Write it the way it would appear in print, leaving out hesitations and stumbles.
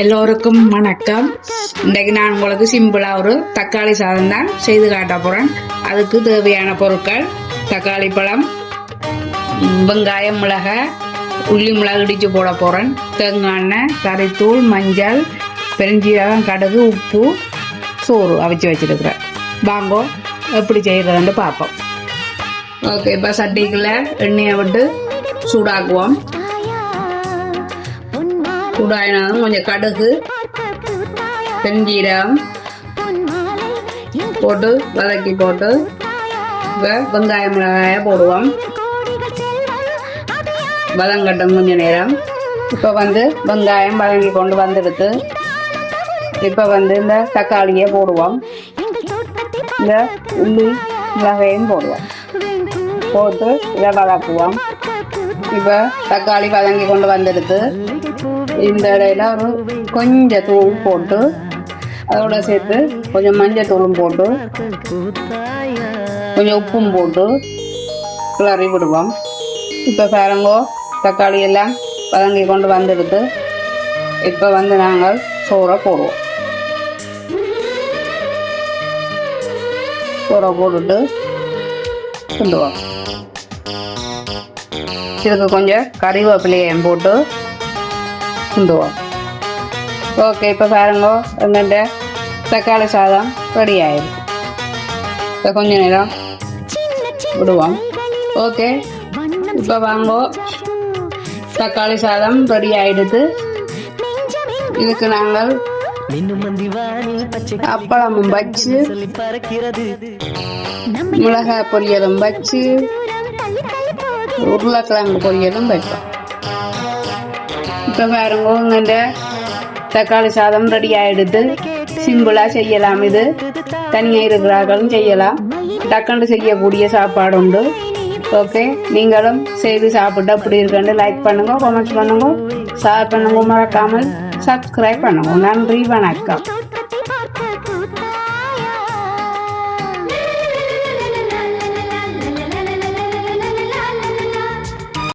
எல்லோருக்கும் வணக்கம். இன்றைக்கு நான் உங்களுக்கு சிம்பிளா ஒரு தக்காளி சாதம் தான் செய்து காட்ட போறேன். அதுக்கு தேவையான பொருட்கள்: தக்காளி பழம், வெங்காயம், மிளகாய், உள்ளி மிளகு இடிச்சு போட போறேன், தேங்காய் எண்ணெய், கறித்தூள், மஞ்சள், பெருஞ்சீரகம், கடுகு, உப்பு, சோறு அவிச்சு வச்சிருக்கிறேன். வாங்கோ எப்படி செய்யறதுன்னு பார்ப்போம். ஓகே, இப்போ சட்டிக்குள்ள எண்ணெயை விட்டு சூடாக்குவோம். சூடாயினாலும் கொஞ்சம் கடுகு, பெருஞ்சீரகம் போட்டு வதக்கி போட்டு வெங்காயம் மிளகாய போடுவோம். வதங்கட்டும் கொஞ்ச நேரம். இப்போ வெங்காயம் வதங்கி கொண்டு வந்துடுது. இப்போ இந்த தக்காளியை போடுவோம். இந்த உள்ளி மிளகாயும் போடுவோம். போட்டு இதை வதக்குவோம். இப்போ தக்காளி வதங்கி கொண்டு வந்துடுது. இந்த இடையில ஒரு கொஞ்சம் தூள் போட்டு அதோட சேர்த்து கொஞ்சம் மஞ்சள் தூளும் போட்டு கொஞ்சம் உப்பும் போட்டு கிளறி விடுவோம். இப்போ பாருங்கோ, தக்காளி எல்லாம் வதங்கி கொண்டு வந்துடுது. இப்போ நாங்கள் சோறை போடுவோம். சோறை போட்டுட்டு கிண்டுவோம். இதுக்கு கொஞ்சம் கறிவேப்பிலையும் போட்டு கிண்டுவோம். ஓகே, இப்போ பாருங்க, எங்கள்கிட்ட தக்காளி சாதம் ரெடி ஆயிடுது. இப்போ கொஞ்ச நேரம் விடுவோம். ஓகே, இப்போ வாங்கோ, தக்காளி சாதம் ரெடி ஆயிடுது. இதுக்கு நாங்கள் அப்பளமும் வச்சு, மிளகாய் பொரியலும் வச்சு, உருளைக்கிழங்கு பொரியலும் வைப்போம். இப்போ பாருங்க, இந்த தக்காளி சாதம் ரெடி ஆயிடுது. சிம்பிளா செய்யலாம். இது தனியாக இருக்கிறார்களும் செய்யலாம். டக்குன்னு செய்யக்கூடிய சாப்பாடு உண்டு. ஓகே, நீங்களும் செய்து சாப்பிட்டு அப்படி இருக்குன்னு லைக் பண்ணுங்க, கமெண்ட்ஸ் பண்ணுங்க, ஷேர் பண்ணுங்க, மறக்காமல் சப்ஸ்கிரைப் பண்ணுங்க. நன்றி, வணக்கம்.